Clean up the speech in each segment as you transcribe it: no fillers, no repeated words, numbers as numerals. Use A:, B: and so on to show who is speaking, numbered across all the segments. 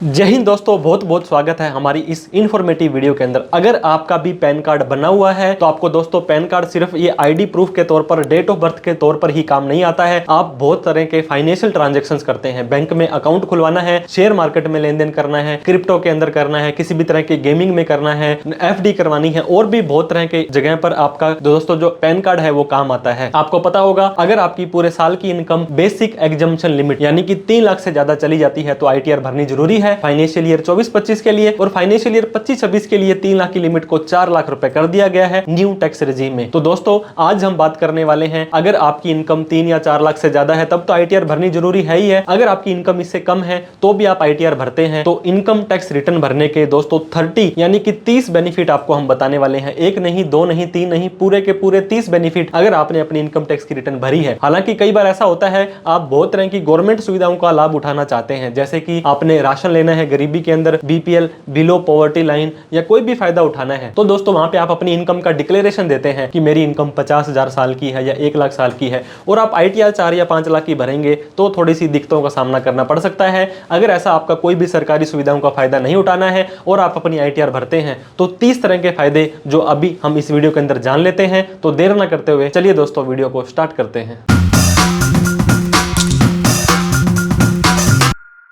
A: जय हिंद दोस्तों, बहुत बहुत स्वागत है हमारी इस इन्फॉर्मेटिव वीडियो के अंदर। अगर आपका भी पैन कार्ड बना हुआ है तो आपको दोस्तों पैन कार्ड सिर्फ ये आईडी प्रूफ के तौर पर, डेट ऑफ बर्थ के तौर पर ही काम नहीं आता है। आप बहुत तरह के फाइनेंशियल ट्रांजैक्शंस करते हैं, बैंक में अकाउंट खुलवाना है, शेयर मार्केट में लेन देन करना है, क्रिप्टो के अंदर करना है, किसी भी तरह के गेमिंग में करना है, एफडी करवानी है और भी बहुत तरह के जगह पर आपका दोस्तों जो पैन कार्ड है वो काम आता है। आपको पता होगा अगर आपकी पूरे साल की इनकम बेसिक एग्जम्पशन लिमिट यानी कि 3 लाख से ज्यादा चली जाती है तो आईटीआर भरनी जरूरी है। फाइनेंशियल ईयर 24-25 के लिए और फाइनेंशियल ईयर 25-26 के लिए 3 लाख की लिमिट को 4 लाख रुपए कर दिया गया है न्यू टैक्स रेजिम में। तो दोस्तों आज हम बात करने वाले हैं, अगर आपकी इनकम 3 या 4 लाख से ज्यादा है तब तो आईटीआर भरनी जरूरी है ही है। अगर आपकी इनकम इससे कम है तो भी आप आईटीआर भरते हैं तो इनकम टैक्स रिटर्न भरने के दोस्तों 30 यानी कि 30 बेनिफिट आपको हम बताने वाले हैं। एक नहीं, दो नहीं, तीन नहीं, पूरे के पूरे 30 बेनिफिट अगर आपने अपनी इनकम टैक्स की रिटर्न भरी है। हालांकि कई बार ऐसा होता है आप बहुत तरह की गवर्नमेंट सुविधाओं का लाभ उठाना चाहते हैं, जैसे कि आपने राशन लेना है गरीबी के अंदर, बीपीएल बिलो पॉवर्टी लाइन या कोई भी फायदा उठाना है तो दोस्तों वहां पे आप अपनी इनकम का डिक्लेरेशन देते हैं कि मेरी इनकम 50,000 साल की है या 1 लाख साल की है और आप आईटीआर 4 या 5 लाख की भरेंगे तो थोड़ी सी दिक्कतों का सामना करना पड़ सकता है। अगर ऐसा आपका कोई भी सरकारी सुविधाओं का फायदा नहीं उठाना है और आप अपनी आईटीआर भरते हैं तो 30 तरह के फायदे जो अभी हम इस वीडियो के अंदर जान लेते हैं। तो देर ना करते हुए चलिए दोस्तों वीडियो को स्टार्ट करते हैं।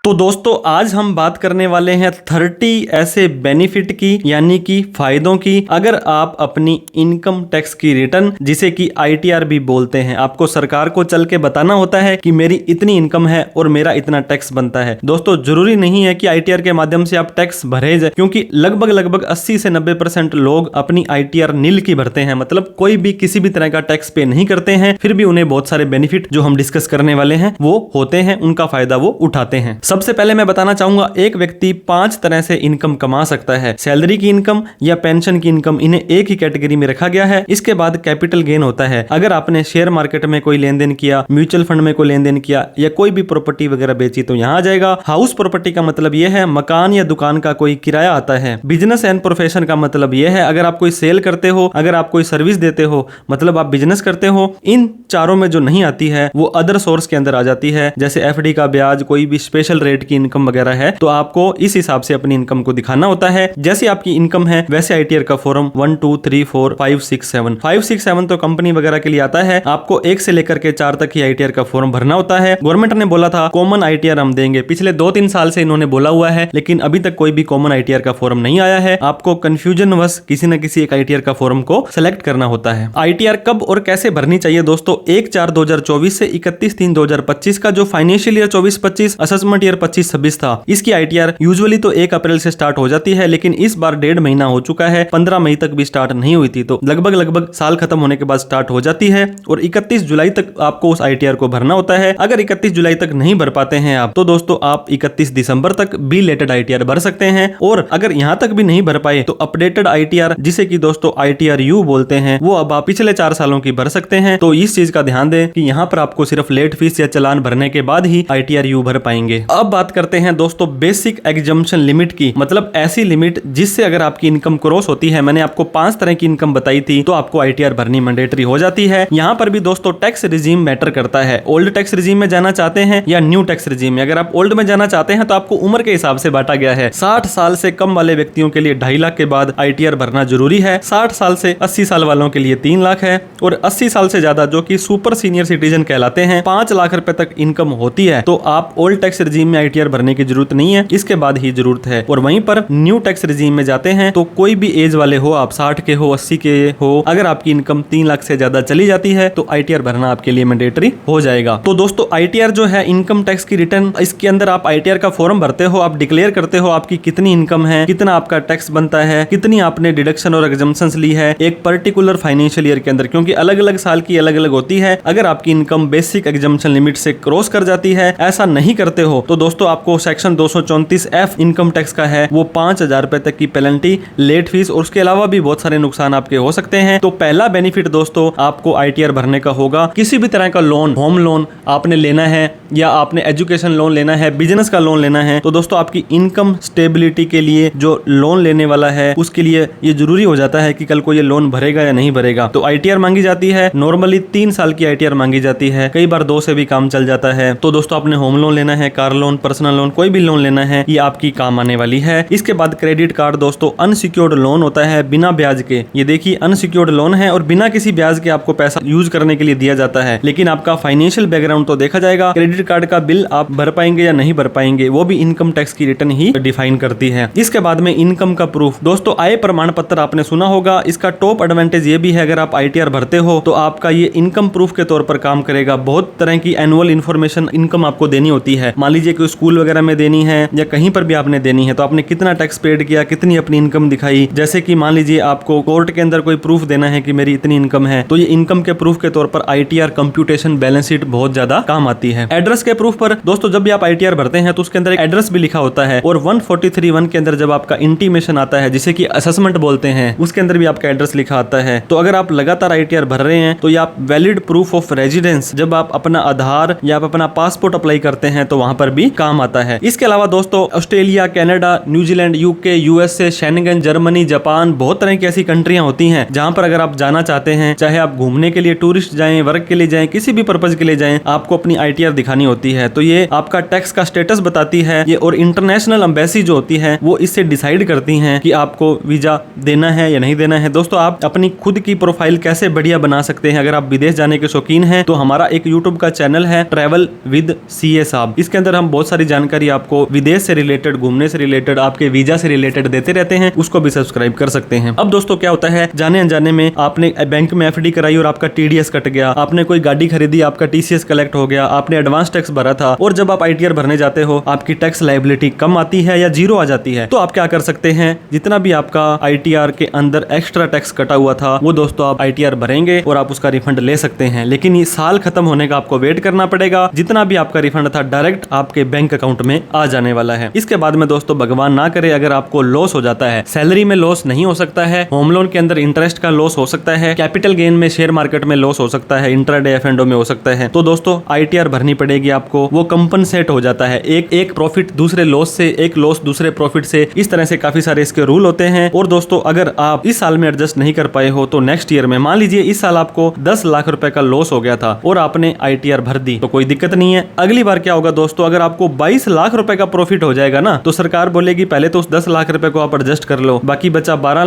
A: तो दोस्तों आज हम बात करने वाले हैं 30 ऐसे बेनिफिट की यानी कि फायदों की अगर आप अपनी इनकम टैक्स की रिटर्न, जिसे कि आईटीआर भी बोलते हैं, आपको सरकार को चल के बताना होता है कि मेरी इतनी इनकम है और मेरा इतना टैक्स बनता है। दोस्तों जरूरी नहीं है कि आईटीआर के माध्यम से आप टैक्स भरे जाए, क्योंकि लगभग 80 से 90% लोग अपनी आईटीआर नील की भरते हैं, मतलब कोई भी किसी भी तरह का टैक्स पे नहीं करते हैं, फिर भी उन्हें बहुत सारे बेनिफिट जो हम डिस्कस करने वाले हैं वो होते हैं, उनका फायदा वो उठाते हैं। सबसे पहले मैं बताना चाहूंगा एक व्यक्ति 5 तरह से इनकम कमा सकता है। सैलरी की इनकम या पेंशन की इनकम, इन्हें एक ही कैटेगरी में रखा गया है। इसके बाद कैपिटल गेन होता है, अगर आपने शेयर मार्केट में कोई लेन देन किया, म्यूचुअल फंड में कोई लेन देन किया या कोई भी प्रॉपर्टी वगैरह बेची तो यहाँ आ जाएगा। हाउस प्रॉपर्टी का मतलब यह है मकान या दुकान का कोई किराया आता है। बिजनेस एंड प्रोफेशन का मतलब यह है अगर आप कोई सेल करते हो, अगर आप कोई सर्विस देते हो, मतलब आप बिजनेस करते हो। इन चारों में जो नहीं आती है वो अदर सोर्स के अंदर आ जाती है, जैसे एफडी का ब्याज, कोई भी स्पेशल रेट की इनकम वगैरह है, तो आपको इस हिसाब से अपनी इनकम को दिखाना होता है। जैसे आपकी इनकम है वैसे आईटीआर का फॉर्म 1 2 3 4 5 6 7 5 6 7 तो कंपनी वगैरह के लिए आता है। आपको 1 से लेकर के 4 तक ही आईटीआर का फॉर्म भरना होता है। गवर्नमेंट ने बोला था कॉमन आईटीआर हम देंगे, पिछले 2-3 साल से इन्होंने बोला हुआ है, लेकिन अभी तक कोई भी कॉमन आईटीआर का फॉर्म नहीं आया है। आपको कंफ्यूजन वश किसी न किसी एक आईटीआर का फॉर्म को सिलेक्ट करना होता है। आईटीआर कब और कैसे भरनी चाहिए दोस्तों? 1/4/2024 से 31/3/2025 का जो फाइनेंशियल ईयर 24-25 असेसमेंट ईयर 25-26 था, इसकी आईटीआर यूजुअली तो 1 अप्रैल से स्टार्ट हो जाती है, लेकिन इस बार 1.5 महीना हो चुका है, 15 मई तक भी स्टार्ट नहीं हुई थी, तो लगभग साल खत्म होने के बाद स्टार्ट हो जाती है और 31 जुलाई तक आपको उस आईटीआर को भरना होता है। अगर 31 जुलाई तक नहीं भर पाते हैं आप तो दोस्तों आप 31 दिसंबर तक बिलेटेड आईटीआर भर सकते हैं। और अगर यहां तक भी नहीं भर पाए तो अपडेटेड आईटीआर, जिसे कि दोस्तों आईटीआर यू बोलते हैं, वो अब आप पिछले 4 सालों की भर सकते हैं। तो इस चीज का ध्यान दें कि यहाँ पर आपको सिर्फ लेट फीस या चालान भरने के बाद ही आईटीआर यू भर पाएंगे। अब बात करते हैं दोस्तों बेसिक एग्जम्पशन लिमिट की, मतलब ऐसी लिमिट जिससे अगर आपकी इनकम क्रॉस होती है, मैंने आपको 5 तरह की इनकम बताई थी, तो आपको आईटीआर भरनी मैंडेटरी हो जाती है। यहाँ पर भी दोस्तों टैक्स रिजीम मैटर करता है। ओल्ड टैक्स रिजीम में जाना चाहते हैं या न्यू टैक्स रिजीम में? अगर आप ओल्ड में जाना चाहते हैं तो आपको उम्र के हिसाब से बांटा गया है। 60 साल से कम वाले व्यक्तियों के लिए 2.5 लाख के बाद आईटीआर भरना जरूरी है। 60 साल से 80 साल वालों के लिए 3 लाख है और 80 साल से ज्यादा जो कि सुपर सीनियर सिटीजन कहलाते हैं 5 लाख रुपए तक इनकम होती है, तो आप ओल्ड टैक्स रिजीम में आईटीआर भरने की जरूरत नहीं है, इसके बाद ही जरूरत है। और वहीं पर न्यू टैक्स रिजीम में जाते हैं तो कोई भी एज वाले हो, आप 60 के हो, 80 के हो, अगर आपकी इनकम 3 लाख से ज्यादा चली जाती है तो आईटीआर भरना आपके लिए मैंडेटरी हो जाएगा। तो दोस्तों आईटीआर जो है इनकम टैक्स की रिटर्न, इसके अंदर आप आईटीआर का फॉर्म भरते हो, आप डिक्लेयर करते हो आपकी कितनी इनकम है, कितना आपका टैक्स बनता है, कितनी आपने डिडक्शन और एग्जम्पशंस ली है एक पर्टिकुलर फाइनेंशियल ईयर के अंदर, क्योंकि अलग अलग साल की अलग अलग होती है। अगर आपकी इनकम बेसिक एग्जम्पशन लिमिट से क्रॉस कर जाती है, ऐसा नहीं करते हो, तो दोस्तों आपको सेक्शन 234F इनकम टैक्स का है वो 5,000 रुपए तक की पेनल्टी, लेट फीस और उसके अलावा भी बहुत सारे नुकसान आपके हो सकते हैं। तो पहला बेनिफिट दोस्तों आपको आईटीआर भरने का होगा। किसी भी तरह का लोन, होम लोन आपने लेना है या आपने एजुकेशन लोन लेना है, बिजनेस का लोन लेना है, तो दोस्तों आपकी इनकम स्टेबिलिटी के लिए जो लोन लेने वाला है उसके लिए ये जरूरी हो जाता है कि कल को ये लोन भरेगा या नहीं भरेगा। तो आईटीआर मांगी जाती है, नॉर्मली 3 साल की आईटीआर मांगी जाती है, कई बार 2 से भी काम चल जाता है। तो दोस्तों आपने होम लोन लेना है, कार लोन, पर्सनल लोन, कोई भी लोन लेना है ये आपकी काम आने वाली है। इसके बाद क्रेडिट कार्ड दोस्तों अनसिक्योर्ड लोन होता है बिना ब्याज के। ये देखिए अनसिक्योर्ड लोन है और बिना किसी ब्याज के आपको पैसा यूज करने के लिए दिया जाता है, लेकिन आपका फाइनेंशियल बैकग्राउंड तो देखा जाएगा। क्रेडिट कार्ड का बिल आप भर पाएंगे या नहीं भर पाएंगे वो भी इनकम टैक्स की रिटर्न ही डिफाइन करती है। इसके बाद में इनकम का प्रूफ दोस्तों आय प्रमाण पत्र आपने सुना होगा। इसका टॉप एडवांटेज ये भी है अगर आप ITR भरते हो तो आपका ये इनकम प्रूफ के तौर पर काम करेगा। बहुत तरह की एनुअल इन्फॉर्मेशन इनकम आपको देनी होती है। मान लीजिए कि स्कूल वगैरह में देनी है या कहीं पर भी आपने देनी है तो आपने कितना टैक्स पेड किया, कितनी अपनी इनकम दिखाई। जैसे कि मान लीजिए आपको कोर्ट के अंदर कोई प्रूफ देना है कि मेरी इतनी इनकम है, तो ये इनकम के प्रूफ के तौर पर ITR कंप्यूटेशन बैलेंस शीट बहुत ज्यादा काम आती है। एड्रेस के प्रूफ पर दोस्तों जब भी आप ITR भरते हैं तो उसके अंदर एक एड्रेस भी लिखा होता है और 143(1) के अंदर जब आपका इंटीमेशन आता है जिसे कि असेसमेंट बोलते हैं उसके अंदर भी आपका एड्रेस लिखा आता है। तो अगर आप लगातार ITR भर रहे हैं तो ये आप वैलिड प्रूफ ऑफ रेजिडेंस जब आप अपना आधार या आप अपना पासपोर्ट अप्लाई करते हैं तो वहां पर भी काम आता है। इसके अलावा दोस्तों Australia, Canada, New Zealand, UK, USA, Schengen, Germany, Japan, बहुत तरह की ऐसी कंट्रियां होती हैं जहां पर अगर आप जाना चाहते हैं, चाहे आप घूमने के लिए टूरिस्ट जाएं, वर्क के लिए जाएं, किसी भी पर्पज के लिए जाएं, आपको अपनी ITR दिखानी होती है। तो ये आपका टैक्स का स्टेटस बताती है ये, और इंटरनेशनल एम्बेसी जो होती है वो इससे डिसाइड करती हैं कि आपको वीजा देना है या नहीं देना है। दोस्तों आप अपनी खुद की प्रोफाइल कैसे बढ़िया बना सकते हैं। अगर आप विदेश जाने के शौकीन हैं तो हमारा एक YouTube का चैनल है ट्रैवल विद CA साहब। इसके अंदर हम बहुत सारी जानकारी आपको विदेश से रिलेटेड, घूमने से रिलेटेड, आपके वीजा से रिलेटेड देते रहते हैं, उसको भी सब्सक्राइब कर सकते हैं। अब दोस्तों क्या होता है, जाने अनजाने में आपने बैंक में FD कराई और आपका TDS कट गया, आपने कोई गाड़ी खरीदी, आपका TCS कलेक्ट हो गया, आपने एडवांस टैक्स भरा था और जब आप ITR भरने जाते हो आपकी टैक्स लायबिलिटी कम आती है या जीरो आ जाती है, तो आप क्या कर सकते हैं, जितना भी आपका ITR के अंदर एक्स्ट्रा टैक्स कटा हुआ था वो दोस्तों आप ITR भरेंगे और आप उसका रिफंड ले सकते हैं। लेकिन ये साल खत्म होने का आपको वेट करना पड़ेगा। जितना भी आपका रिफंड था डायरेक्ट आपके बैंक अकाउंट में आ जाने वाला है। इसके बाद में दोस्तों भगवान ना करे अगर आपको लॉस हो जाता है, सैलरी में लॉस नहीं हो सकता है, होम लोन के अंदर इंटरेस्ट का लॉस हो सकता है, कैपिटल गेन में शेयर मार्केट में लॉस हो सकता है, इंट्राडे F&O में हो सकता है, तो दोस्तों ITR भरनी पड़ेगी आपको। वो कंपनसेट हो जाता है, एक प्रॉफिट दूसरे लॉस से, एक लॉस दूसरे प्रॉफिट से, इस तरह से काफी सारे इसके रूल होते हैं। और दोस्तों अगर आप इस साल में एडजस्ट नहीं कर पाए हो तो नेक्स्ट ईयर में, मान लीजिए इस साल आपको 10 लाख रुपए का लॉस हो गया था और आपने ITR भर दी तो कोई दिक्कत नहीं है। अगली बार क्या होगा दोस्तों, अगर आपको 22 लाख रुपए का प्रॉफिट हो जाएगा ना तो सरकार बोलेगी पहले तो उस 10 लाख रुपए को आप एडजस्ट कर लो, बाकी बचा 12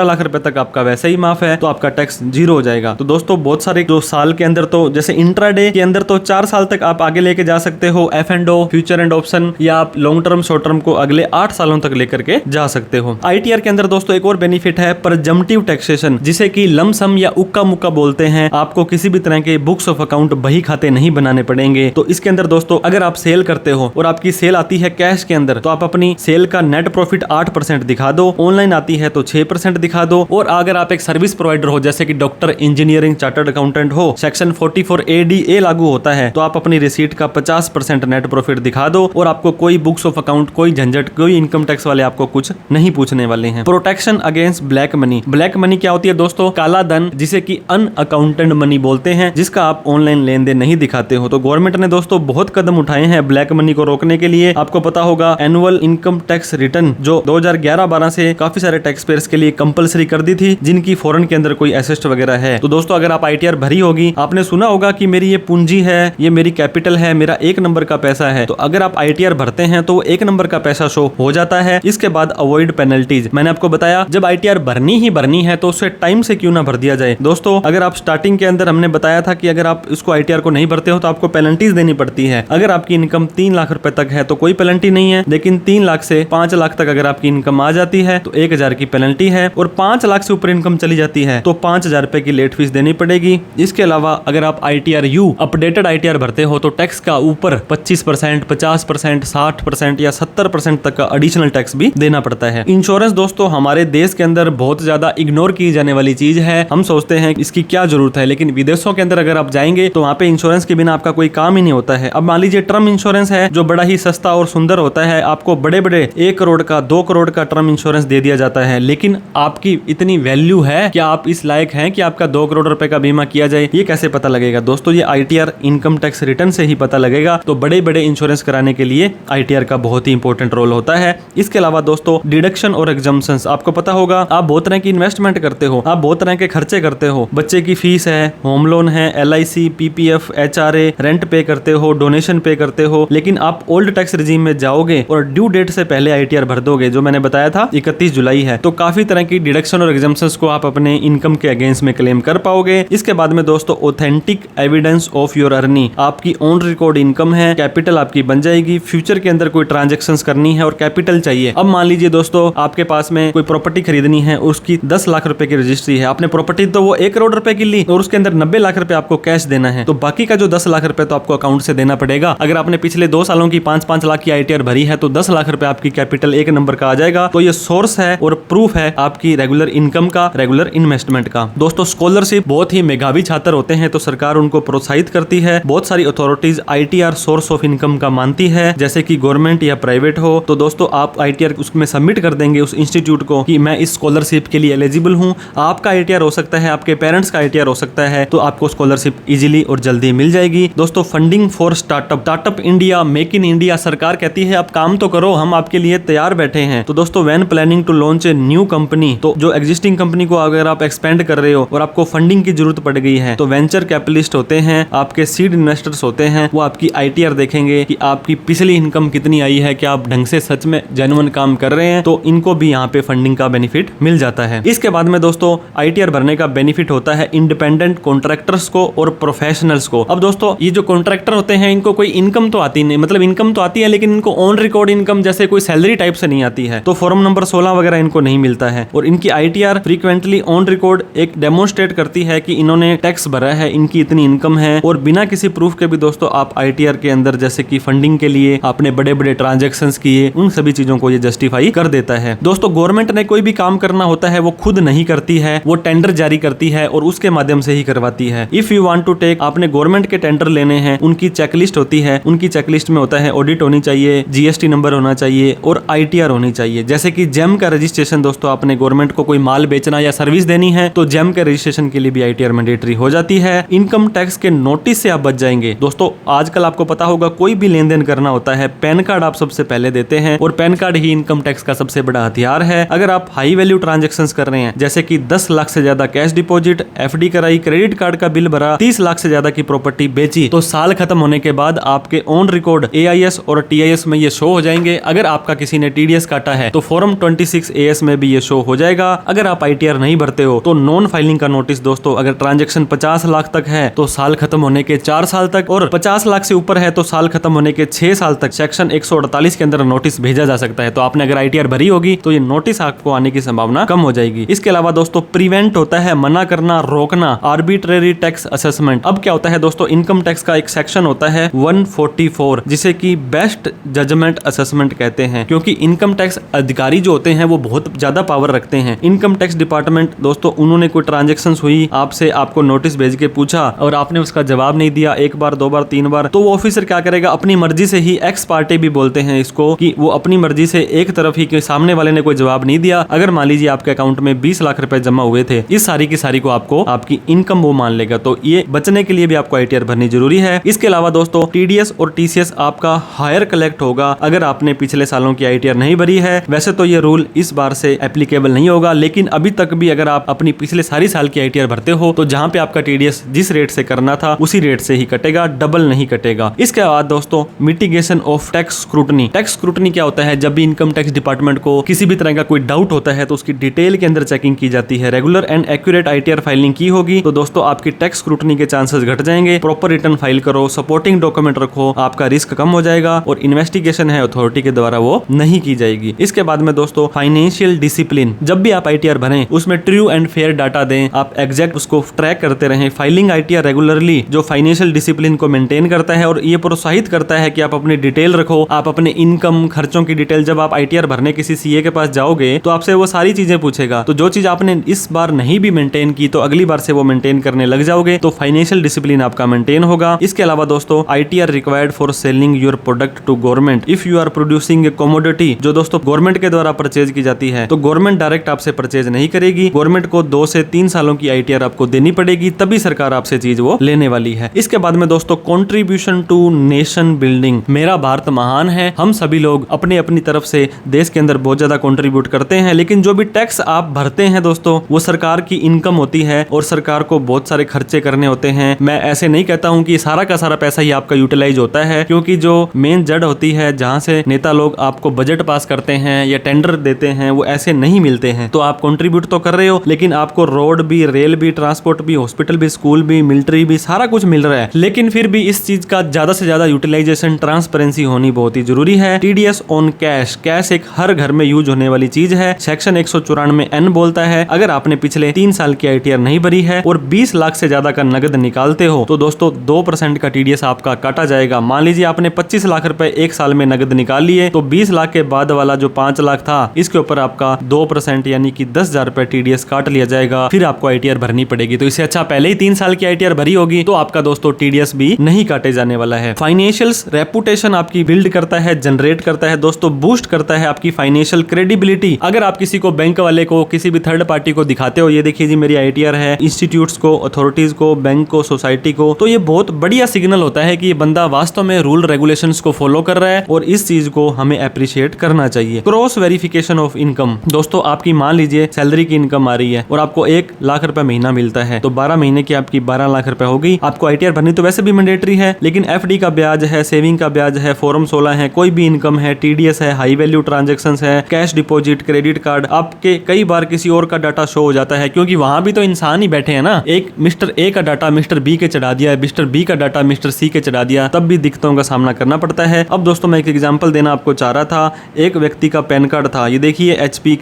A: लाख रुपए तक आपका वैसे ही माफ है, तो आपका टैक्स जीरो हो जाएगा। तो दोस्तों बहुत सारे जो साल के अंदर, तो जैसे इंट्राडे के अंदर तो 4 साल तक आप आगे लेके जा सकते हो, F&O, फ्यूचर एंड ऑप्शन, या आप लॉन्ग टर्म शॉर्ट टर्म को अगले 8 सालों तक लेकर के जा सकते हो। ITR के अंदर दोस्तों एक और बेनिफिट है परजम्पटिव टैक्सेशन, जिसे कि लमसम या उक्का मुक्का बोलते हैं। आपको किसी भी तरह के बुक्स ऑफ अकाउंट, बही खाते नहीं बनाने पड़ेंगे। तो इसके अंदर दोस्तों अगर आप सेल करते हो और आपकी सेल आती है कैश के अंदर तो आप अपनी सेल का नेट प्रॉफिट 8% दिखा दो, ऑनलाइन आती है तो 6% दिखा दो, और अगर आप एक सर्विस प्रोवाइडर हो जैसे कि डॉक्टर, इंजीनियरिंग, चार्टर्ड अकाउंटेंट हो, सेक्शन 44ADA लागू होता है तो आप अपनी रिसीट का 50% नेट प्रॉफिट दिखा दो और आपको कोई बुक्स ऑफ अकाउंट, कोई झंझट, कोई इनकम टैक्स वाले आपको कुछ नहीं पूछने वाले हैं। Protection against black money. Black money क्या होती है दोस्तों, काला धन, जिसे कि अनअकाउंटेड मनी बोलते हैं, जिसका आप ऑनलाइन लेन देन नहीं दिखाते हो। तो गवर्नमेंट ने दोस्तों बहुत कदम उठाए हैं ब्लैक मनी को रोकने के लिए। आपको पता होगा एनुअल इनकम टैक्स रिटर्न जो 2011-12 से काफी सारे टैक्स पेयर्स के लिए कंपलसरी कर दी थी, जिनकी फॉरेन के अंदर कोई एसेट वगैरह है। तो दोस्तों अगर आप ITR भरी होगी, आपने सुना होगा कि मेरी ये पूंजी है, ये मेरी कैपिटल है, मेरा 1 नंबर का पैसा है, तो अगर आप ITR भरते हैं तो 1 नंबर का पैसा शो हो जाता है। इसके बाद अवॉइड पेनल्टीज। मैंने आपको बताया जब ITR भरनी ही भरनी है तो उसे टाइम से क्यों ना भर दिया जाए। दोस्तों अगर आप स्टार्टिंग के अंदर, हमने बताया था कि अगर आप इसको ITR को नहीं भरते हो तो आपको पेनल्टीज देनी पड़ती है। अगर आपकी इनकम 3 लाख रुपए तक है तो कोई पेनल्टी नहीं है, लेकिन 3 लाख से 5 लाख तक अगर आपकी इनकम आ जाती है तो 1000 की पेनल्टी है, और 5 लाख से ऊपर इनकम चली जाती है तो 5000 रुपए की लेट फीस देनी पड़ेगी। इसके अलावा अगर आप ITR-U अपडेटेड ITR भरते हो तो टैक्स का ऊपर 25%, 50%, 60% या 70% तक का एडिशनल टैक्स भी देना पड़ता है। इंश्योरेंस दोस्तों हमारे देश के अंदर बहुत ज्यादा इग्नोर की जाने वाली चीज है। हम सोचते हैं इसकी क्या जरूरत है, लेकिन विदेशों के अंदर अगर आप जाएंगे तो वहाँ पे इंश्योरेंस के बिना आपका कोई काम ही नहीं होता है। अब मान लीजिए टर्म इंश्योरेंस है जो बड़ा ही सस्ता और सुंदर होता है, आपको बड़े बड़े 1 करोड़ का, 2 करोड़ का टर्म इंश्योरेंस दे दिया जाता है, लेकिन आपकी इतनी वैल्यू है कि आप इस लायक हैं कि आपका 2 करोड़ रुपए का बीमा किया जाए, ये कैसे पता लगेगा दोस्तों? ये ITR इनकम टैक्स रिटर्न से ही पता लगेगा। तो बड़े बड़े इंश्योरेंस कराने के लिए ITR का बहुत ही इंपॉर्टेंट रोल होता है। इसके अलावा दोस्तों डिडक्शन और एग्जम्पशंस, आपको पता होगा आप बहुत तरह की इन्वेस्टमेंट करते हो, आप बहुत तरह के खर्चे करते हो, बच्चे की फीस है, होम लोन है, LIC, PPF, HRA, रेंट पे करते हो, डोनेशन पे करते हो, लेकिन आप ओल्ड टैक्स रिजीम में जाओगे और ड्यू डेट से पहले आईटीआर भर दोगे, जो मैंने बताया था 31 जुलाई है, तो काफी तरह की डिडक्शन और एग्जम्पशंस को आप अपने इनकम के अगेंस्ट में क्लेम कर पाओगे। इसके बाद में दोस्तों authentic evidence of your earning, आपकी ऑन रिकॉर्ड इनकम है, कैपिटल आपकी बन जाएगी, फ्यूचर के अंदर कोई ट्रांजेक्शंस करनी है और कैपिटल चाहिए। अब मान लीजिए दोस्तों आपके पास में कोई प्रॉपर्टी खरीदनी है, उसकी 10 लाख रुपए की रजिस्ट्री है, आपने प्रॉपर्टी तो वो 1 करोड़ रुपए की ली और उसके अंदर 90 लाख रुपए आपको कैश देना है, तो बाकी का जो 10 लाख रुपए तो आपको अकाउंट से देना पड़ेगा। अगर आपने पिछले 2 सालों की 5-5 लाख की आईटीआर भरी है तो 10 लाख रुपए आपकी कैपिटल एक नंबर का आ जाएगा। तो ये सोर्स है और प्रूफ है आपकी रेगुलर इनकम का, रेगुलर इन्वेस्टमेंट का। दोस्तों स्कॉलरशिप बहुत ही मेधावी छात्र होते हैं तो सरकार उनको प्रोत्साहित करती है। बहुत सारी authorities ITR source of income का मानती है, जैसे कि गवर्नमेंट या प्राइवेट हो। तो दोस्तों आप आईटीआर उसमें सबमिट कर देंगे उस इंस्टीट्यूट को कि मैं इस स्कॉलरशिप के लिए एलिजिबल हूं। आपका आईटीआर हो सकता है, आपके पेरेंट्स का आईटीआर हो सकता है, तो आपको स्कॉलरशिप इजीली और जल्दी मिल जाएगी। दोस्तों funding for startup India, make in India, सरकार कहती है आप काम तो करो, हम आपके लिए तैयार बैठे हैं। तो दोस्तों when planning to launch a new company, तो जो एग्जिस्टिंग कंपनी को अगर आप एक्सपेंड कर रहे हो और आपको फंडिंग की जरूरत पड़ गई है, तो वेंचर कैपिटलिस्ट होते हैं, आपके सीड इन्वेस्टर्स होते हैं, वो आपकी आईटीआर देखेंगे कि आपकी पिछली इनकम कितनी आई है, क्या आप ढंग से सच में जेन्युइन काम कर रहे हैं, तो इनको भी यहाँ पे फंडिंग का बेनिफिट मिल जाता है। इसके बाद में दोस्तों आईटीआर भरने का बेनिफिट होता है इंडिपेंडेंट कॉन्ट्रैक्टर्स को और प्रोफेशनल्स को। अब दोस्तों ये जो कॉन्ट्रैक्टर होते हैं इनको कोई इनकम तो आती नहीं, मतलब इनकम तो आती है लेकिन इनको ऑन रिकॉर्ड इनकम जैसे कोई सैलरी टाइप से नहीं आती है, तो फॉर्म नंबर 16 वगैरह इनको नहीं मिलता है। और इनकी आईटीआर फ्रीक्वेंटली ऑन रिकॉर्ड एक डेमोन्स्ट्रेट करती है कि इन्होंने टैक्स भरा है, इनकी इतनी इनकम है, और बिना किसी प्रूफ के भी दोस्तों आप आईटीआर के अंदर जैसे कि फंडिंग के लिए आपने बड़े बड़े ट्रांजेक्शंस किए, उन सभी चीजों को ये जस्टिफाई कर देता है। दोस्तों गवर्नमेंट ने कोई भी काम करना होता है वो खुद नहीं करती है, वो टेंडर जारी करती है और उसके माध्यम से ही करवाती है। If you want to take, आपने गवर्नमेंट के टेंडर लेने हैं, उनकी चेकलिस्ट होती है, उनकी चेकलिस्ट में होता है ऑडिट होनी चाहिए, जीएसटी नंबर होना चाहिए और आईटीआर होनी चाहिए। जैसे कि जेम का रजिस्ट्रेशन, दोस्तों आपने गवर्नमेंट को कोई माल बेचना या सर्विस देनी है तो जेम के रजिस्ट्रेशन के लिए भी आईटीआर मैंडेटरी हो जाती है। इनकम टैक्स के नोटिस से आप बच जाएंगे। दोस्तों आजकल आपको पता होगा कोई भी लेन देन करना होता है, पैन कार्ड आप सबसे पहले देते हैं और पैन कार्ड ही इनकम टैक्स का सबसे बड़ा हथियार है। अगर आप हाई वैल्यू ट्रांजैक्शंस कर रहे हैं, जैसे कि 10 लाख से ज्यादा कैश डिपॉजिट, एफडी कराई, क्रेडिट कार्ड का बिल भरा, 30 लाख से ज्यादा की प्रॉपर्टी बेची, तो साल खत्म होने के बाद आपके ऑन रिकॉर्ड एआईएस और टीआईएस में ये शो हो जाएंगे। अगर आपका किसी ने टीडीएस काटा है तो फॉर्म 26 एएस में भी ये शो हो जाएगा। अगर आप आईटीआर नहीं भरते हो तो नॉन फाइलिंग का नोटिस, दोस्तों अगर ट्रांजैक्शन 50 लाख तक है तो साल खत्म होने के 4 साल तक, और 50 लाख से ऊपर है तो साल खत्म होने के 6 साल तक सेक्शन 148 के अंदर नोटिस भेजा जा सकता है। तो आपने अगर आईटीआर भरी होगी तो ये नोटिस आपको आने की संभावना कम हो जाएगी। इसके अलावा दोस्तों प्रिवेंट होता है, मना करना, रोकना, आर्बिट्रेरी टैक्स असेसमेंट। अब क्या होता है दोस्तों, इनकम टैक्स का एक सेक्शन होता है 144 जिसे कि बेस्ट जजमेंट असेसमेंट कहते हैं, क्योंकि इनकम टैक्स अधिकारी जो होते हैं वो बहुत ज्यादा पावर रखते हैं। इनकम टैक्स डिपार्टमेंट, दोस्तों उन्होंने कोई ट्रांजेक्शन हुई आपसे, आपको नोटिस भेज के पूछा और आपने उसका जवाब नहीं दिया, 1 बार 2 बार 3 बार, तो वो ऑफिसर क्या करेगा, अपनी मर्जी से ही, एक्स पार्टी भी बोलते हैं इसको, कि वो अपनी मर्जी से एक तरफ ही, कि सामने वाले ने कोई जवाब नहीं दिया, अगर मान लीजिए आपके अकाउंट में 20 लाख रुपए जमा हुए थे, इस सारी की सारी को आपको आपकी इनकम वो मान लेगा। तो ये बचने के लिए भी आपको आईटीआर भरनी जरूरी है। इसके अलावा दोस्तों टीडीएस और टीसीएस आपका हायर कलेक्ट होगा अगर आपने पिछले सालों की आईटीआर नहीं भरी है। वैसे तो ये रूल इस बार से एप्लीकेबल नहीं होगा, लेकिन अभी तक भी अगर आप अपनी पिछले सारी साल की आईटीआर भरते हो तो जहां पे आपका टीडीएस जिस रेट से करना था उसी रेट से ही कटेगा, डबल नहीं कटेगा। इसके बाद दोस्तों mitigation of tax scrutiny. Tax scrutiny क्या होता है, जब भी इनकम टैक्स डिपार्टमेंट को किसी भी तरह का कोई डाउट होता है तो उसकी डिटेल के अंदर चेकिंग की जाती है। Regular and accurate ITR filing की होगी तो दोस्तों आपकी टैक्स स्क्रूटनी के चांसेस घट जाएंगे। प्रॉपर रिटर्न फाइल करो, सपोर्टिंग डॉक्यूमेंट रखो, आपका रिस्क कम हो जाएगा और इन्वेस्टिगेशन है अथॉरिटी के द्वारा वो नहीं की जाएगी। इसके बाद में दोस्तों फाइनेंशियल डिसिप्लिन, जब भी आप आईटीआर भरें उसमें ट्रू एंड फेयर डाटा दें, आप एग्जैक्ट उसको ट्रैक करते रहें। फाइलिंग आईटीआर रेगुलरली जो फाइनेंशियल डिसिप्लिन को मेंटेन करता है और ये प्रोत्साहित करता है कि आप अपनी डिटेल रखो, आप अपने इनकम खर्चों की डिटेल, जब आप आईटीआर भरने किसी सीए के पास जाओगे तो आपसे वो सारी चीजें पूछेगा, तो जो चीज आपने इस बार नहीं भी मेंटेन की तो अगली बार से वो मेंटेन करने लग जाओगे, तो फाइनेंशियल डिसिप्लिन आपका मेंटेन होगा। इसके अलावा दोस्तों ITR required for selling your product to government if you are producing a commodity, जो दोस्तों गवर्नमेंट के द्वारा परचेज की जाती है, तो गवर्नमेंट डायरेक्ट आपसे परचेज नहीं करेगी, गवर्नमेंट को 2 से 3 सालों की आईटीआर आपको देनी पड़ेगी, तभी सरकार आपसे चीज वो लेने वाली है। इसके बाद में दोस्तों कंट्रीब्यूशन टू नेशन बिल्डिंग। मेरा भारत महान है, हम सभी लोग अपने अपनी तरफ से देश के अंदर बहुत ज्यादा कंट्रीब्यूट करते हैं, लेकिन जो भी टैक्स आप भरते हैं दोस्तों वो सरकार की इनकम होती है और सरकार को बहुत सारे खर्चे करने होते हैं। मैं ऐसे नहीं कहता हूं कि सारा का सारा पैसा ही आपका यूटिलाइज होता है, क्योंकि जो मेन जड़ होती है जहां से नेता लोग आपको बजट पास करते हैं या टेंडर देते हैं वो ऐसे नहीं मिलते हैं। तो आप कंट्रीब्यूट तो कर रहे हो लेकिन आपको रोड भी, रेल भी, ट्रांसपोर्ट भी, हॉस्पिटल भी, स्कूल भी, मिलिट्री भी, सारा कुछ मिल रहा है, लेकिन फिर भी इस चीज का ज्यादा से ज्यादा यूटिलाइजेशन, ट्रांसपेरेंसी होनी बहुत ही जरूरी है। टीडीएस ऑन कैश, कैश एक हर घर में यूज होने वाली चीज है। सेक्शन 194(n) बोलता है अगर आपने पिछले 3 साल की आईटीआर नहीं भरी है और 20 लाख से ज्यादा का नगद निकालते हो तो दोस्तों 2% का टीडीएस आपका काटा जाएगा। मान लीजिए आपने 25 लाख रुपए एक साल में नगद निकाल लिए तो 20 लाख के बाद वाला जो 5 लाख था इसके ऊपर आपका 2% यानी कि 10,000 रुपए टीडीएस काट लिया जाएगा, फिर आपको आईटीआर भरनी पड़ेगी। तो इससे अच्छा पहले ही 3 साल की आईटीआर भरी होगी तो आपका दोस्तों टीडीएस भी नहीं काटे जाने वाला है। फाइनेंशियल्स रेपुटेशन आपकी बिल्ड करता है, जनरेट करता है दोस्तों, बूस्ट करता है आपकी फाइनेंशियल क्रेडिबिलिटी। अगर आप किसी को, बैंक वाले को, किसी भी थर्ड पार्टी को दिखाते हो ये देखिए जी मेरी आईटीआर है, इंस्टीट्यूट्स को, अथॉरिटीज को, बैंक को, सोसाइटी को, तो ये बहुत बढ़िया सिग्नल होता है कि ये बंदा वास्तव में रूल रेगुलेशंस को फॉलो कर रहा है और इस चीज को हमें अप्रिशिएट करना चाहिए। क्रॉस वेरिफिकेशन ऑफ इनकम, दोस्तों आपकी मान लीजिए सैलरी की इनकम आ रही है और आपको 1 लाख रुपए महीना मिलता है तो 12 महीने की आपकी 12 लाख रुपए हो गई। आपको आईटीआर भरनी तो वैसे भी मैंडेटरी है लेकिन एफडी का ब्याज है, सेविंग का ब्याज है, फॉर्म 16 है, कोई भी इनकम है, टीडीएस है, हाई वैल्यू ट्रांजैक्शंस है, कैश डिपॉजिट, क्रेडिट कार्ड, आपके कई बार किसी और का डाटा शो हो जाता है क्योंकि वहां भी तो इंसान ही बैठे हैं ना। एक मिस्टर ए का डाटा मिस्टर बी के चढ़ा दिया, मिस्टर बी का डाटा मिस्टर सी के चढ़ा दिया, तब भी दिक्कतों का सामना करना पड़ता है। अब दोस्तों मैं एक एग्जांपल देना आपको चाह रहा था। एक व्यक्ति का पैन कार्ड था, ये देखिए एचपी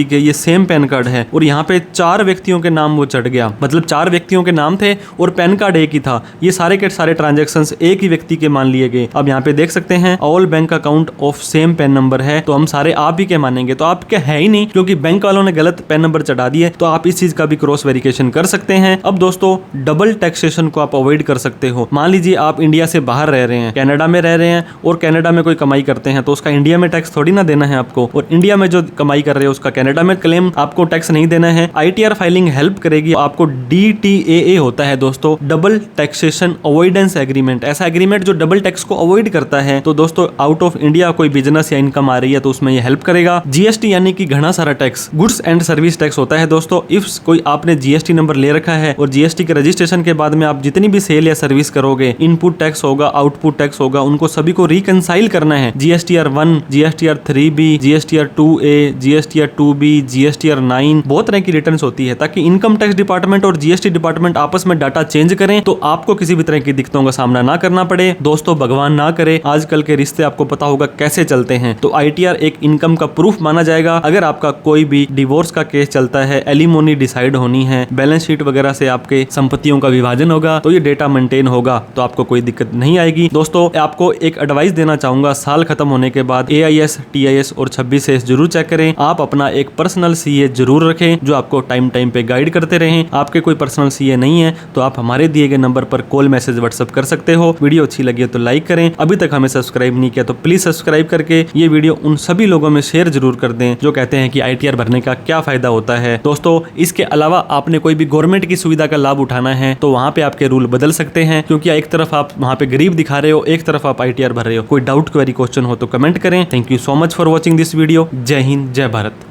A: के ये सेम पैन कार्ड है और यहाँ पे 4 व्यक्तियों के नाम वो चढ़ गया, मतलब 4 व्यक्तियों के नाम थे और पैन कार्ड एक ही था। ये सारे के सारे ट्रांजेक्शंस एक ही व्यक्ति के मान लिए गए। अब यहाँ पे देख सकते हैं all bank account of same pan number है तो हम सारे आप ही के मानेंगे, तो आप क्या है ही नहीं क्योंकि बैंक वालों ने गलत पैन नंबर चढ़ा दिए। तो आप इस चीज का भी क्रॉस वेरिफिकेशन कर सकते हैं। अब दोस्तों डबल टैक्सेशन को आप अवॉइड कर सकते हो। मान लीजिए आप इंडिया से बाहर रह रहे हैं, कनाडा में रह रहे हैं और कनाडा में कोई कमाई करते हैं तो उसका इंडिया में टैक्स थोड़ी ना देना है आपको, और इंडिया में जो कमाई कर रहे हो उसका कनाडा में क्लेम आपको टैक्स नहीं देना है। आईटीआर फाइलिंग हेल्प करेगी आपको। DTAA होता है दोस्तों, डबल टैक्सेशन अवॉइडेंस एग्रीमेंट, ऐसा एग्रीमेंट जो डबल टैक्स को अवॉइड करता है। तो दोस्तों आउट ऑफ इंडिया कोई बिजनेस या इनकम आ रही है तो उसमें ये हेल्प करेगा। जीएसटी यानी कि घना सारा tax, goods and service tax होता है दोस्तों। इफ कोई आपने जीएसटी नंबर ले रखा है और जीएसटी के रजिस्ट्रेशन के बाद में आप जितनी भी सेल या सर्विस करोगे, इनपुट टैक्स होगा, आउटपुट टैक्स होगा, उनको सभी को रिकंसाइल करना है। GSTR 1, GSTR 3B, GSTR 2A, GSTR 2B, GSTR 9, बहुत तरह की रिटर्न्स होती है ताकि इनकम टैक्स डिपार्टमेंट और जीएसटी डिपार्टमेंट आपस में डाटा चेंज करें तो आपको किसी भी तरह की दिक्कतों का सामना ना करना पड़े। दोस्तों भगवान ना करे, आजकल के रिश्ते आपको पता होगा कैसे चलते हैं, तो आईटीआर एक इनकम का प्रूफ माना जाएगा। अगर आपका कोई भी डिवोर्स का केस चलता है, एलिमोनी डिसाइड होनी है, बैलेंस शीट वगैरह से आपके संपत्तियों का विभाजन होगा तो ये डेटा मेंटेन होगा तो आपको कोई दिक्कत नहीं आएगी। दोस्तों आपको एक एडवाइस देना चाहूंगा, साल खत्म होने के बाद AIS, TIS और 26 जरूर चेक करें। आप अपना एक पर्सनल CA जरूर रखें जो आपको टाइम टाइम पे गाइड करते रहें। आपके कोई पर्सनल CA नहीं है तो आप हमारे दिए गए नंबर पर कॉल, मैसेज, व्हाट्सएप कर सकते हो। वीडियो अच्छी लगी है तो लाइक करें, अभी तक हमें सब्सक्राइब नहीं किया तो प्लीज सब्सक्राइब करके ये वीडियो उन सभी लोगों में शेयर जरूर कर दें जो कहते हैं कि आईटीआर भरने का क्या फायदा होता है। दोस्तों इसके अलावा आपने कोई भी गवर्नमेंट की सुविधा का लाभ उठाना है तो वहां पे आपके रूल बदल सकते हैं क्योंकि एक तरफ आप वहां पे गरीब दिखा रहे हो, एक तरफ आप आईटीआर भर रहे हो। कोई डाउट, क्वेरी, क्वेश्चन हो तो कमेंट करें। Thank you so much for watching this video. जय हिंद, जय भारत।